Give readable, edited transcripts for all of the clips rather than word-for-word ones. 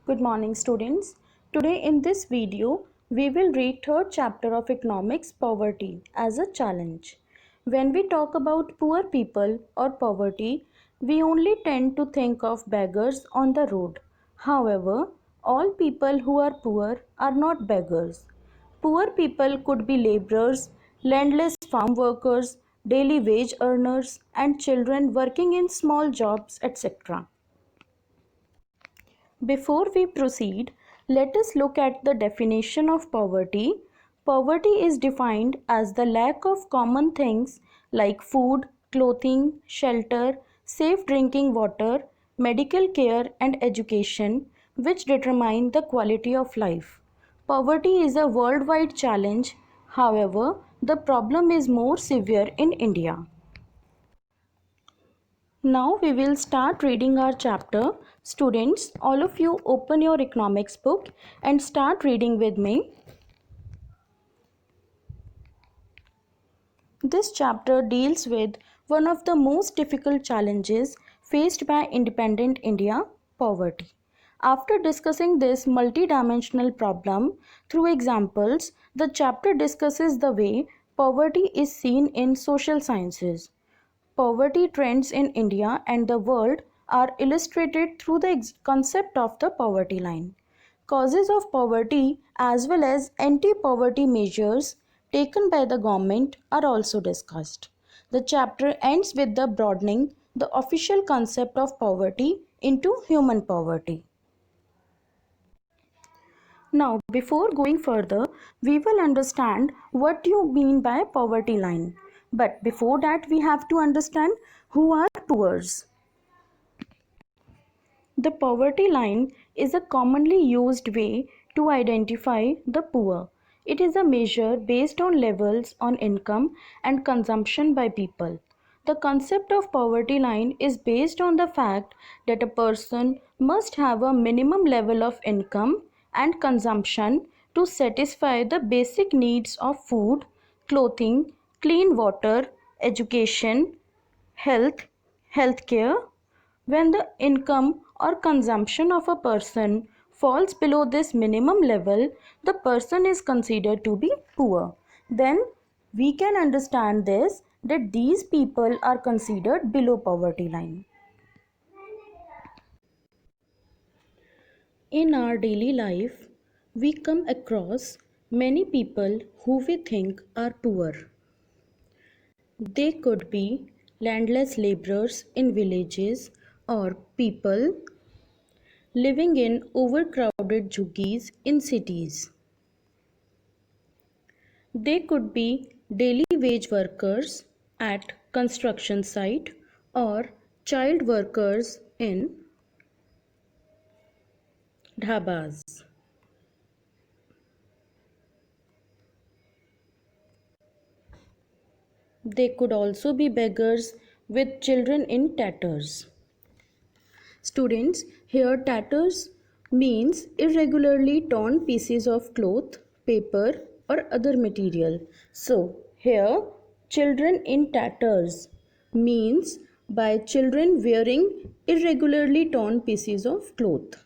Good morning students. Today in this video, we will read third chapter of economics, poverty as a challenge. When we talk about poor people or poverty, we only tend to think of beggars on the road. However, all people who are poor are not beggars. Poor people could be laborers, landless farm workers, daily wage earners, and children working in small jobs, etc. Before we proceed, let us look at the definition of poverty. Poverty is defined as the lack of common things like food, clothing, shelter, safe drinking water, medical care, and education, which determine the quality of life. Poverty is a worldwide challenge, however, the problem is more severe in India. Now we will start reading our chapter. Students, all of you open your economics book and start reading with me. This chapter deals with one of the most difficult challenges faced by independent India, poverty. After discussing this multidimensional problem through examples, the chapter discusses the way poverty is seen in social sciences. Poverty trends in India and the world are illustrated through the concept of the poverty line. Causes of poverty as well as anti-poverty measures taken by the government are also discussed. The chapter ends with the broadening the official concept of poverty into human poverty. Now, before going further, we will understand what you mean by poverty line. But before that, we have to understand who are poors. The poverty line is a commonly used way to identify the poor. It is a measure based on levels on income and consumption by people. The concept of poverty line is based on the fact that a person must have a minimum level of income and consumption to satisfy the basic needs of food, clothing, clean water, education, healthcare. When the income or consumption of a person falls below this minimum level, the person is considered to be poor. Then we can understand this that these people are considered below poverty line. In our daily life, we come across many people who we think are poor. They could be landless laborers in villages or people living in overcrowded jhuggies in cities. They could be daily wage workers at construction site or child workers in dhabas. They could also be beggars with children in tatters. Students, here tatters means irregularly torn pieces of cloth, paper or other material. So, here children in tatters means by children wearing irregularly torn pieces of cloth.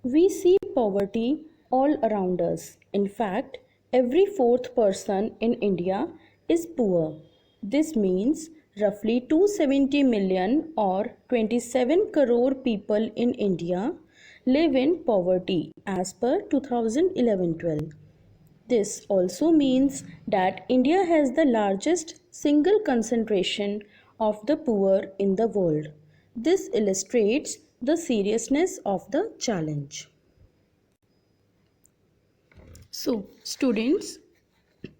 We see poverty all around us. In fact, every fourth person in India is poor. This means roughly 270 million or 27 crore people in India live in poverty as per 2011-12. This also means that India has the largest single concentration of the poor in the world. This illustrates the seriousness of the challenge. So, students,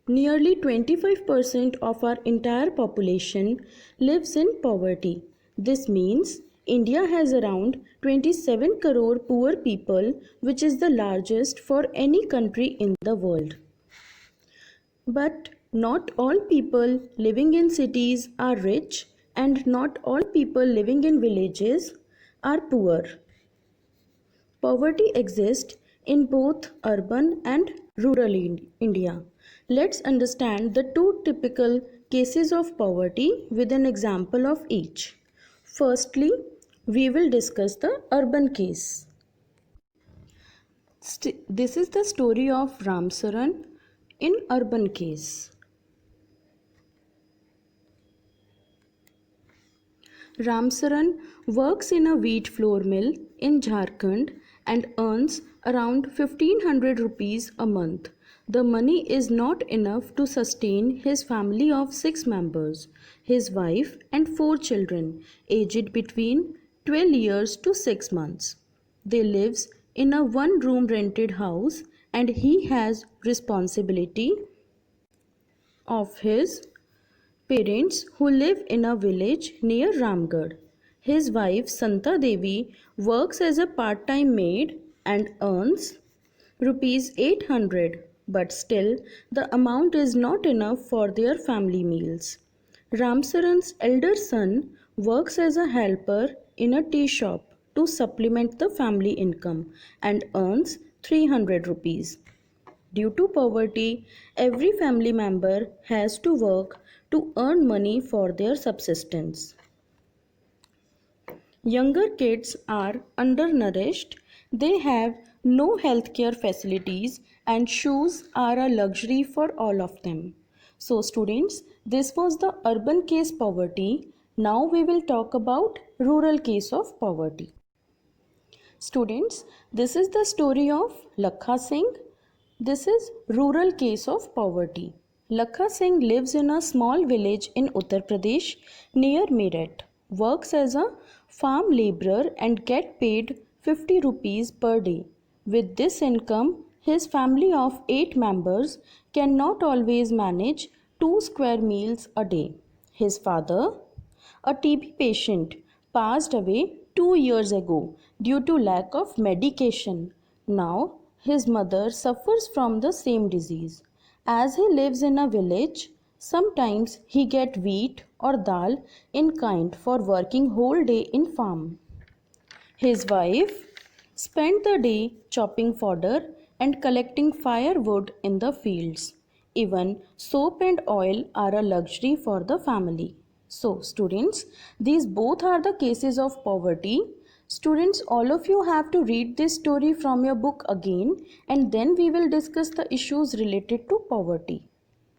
nearly 25% of our entire population lives in poverty. This means India has around 27 crore poor people, which is the largest for any country in the world. But not all people living in cities are rich and not all people living in villages are poor. Poverty exists in both urban and rural India. Let's understand the two typical cases of poverty with an example of each. Firstly, we will discuss the urban case. This is the story of Ramsaran in urban case. Ramsaran works in a wheat flour mill in Jharkhand and earns around 1500 rupees a month. The money is not enough to sustain his family of 6 members, his wife and 4 children aged between 12 years to 6 months. They lives in a one room rented house and he has responsibility of his parents who live in a village near Ramgarh. His wife Santa Devi works as a part-time maid and earns rupees 800, but still the amount is not enough for their family meals. Ramsaran's elder son works as a helper in a tea shop to supplement the family income and earns 300 rupees. Due to poverty, every family member has to work to earn money for their subsistence. Younger kids are undernourished, they have no healthcare facilities, and shoes are a luxury for all of them. So, students, this was the urban case poverty. Now we will talk about rural case of poverty. Students, this is the story of Lakha Singh. This is rural case of poverty. Lakha Singh lives in a small village in Uttar Pradesh near Meerut, works as a farm laborer and get paid 50 rupees per day. With this income, his family of 8 members cannot always manage 2 square meals a day. His father, a TB patient, passed away 2 years ago due to lack of medication. Now his mother suffers from the same disease. As he lives in a village, sometimes he get wheat or dal in kind for working whole day in farm. His wife spent the day chopping fodder and collecting firewood in the fields. Even soap and oil are a luxury for the family. So, students, these both are the cases of poverty. Students, all of you have to read this story from your book again and then we will discuss the issues related to poverty.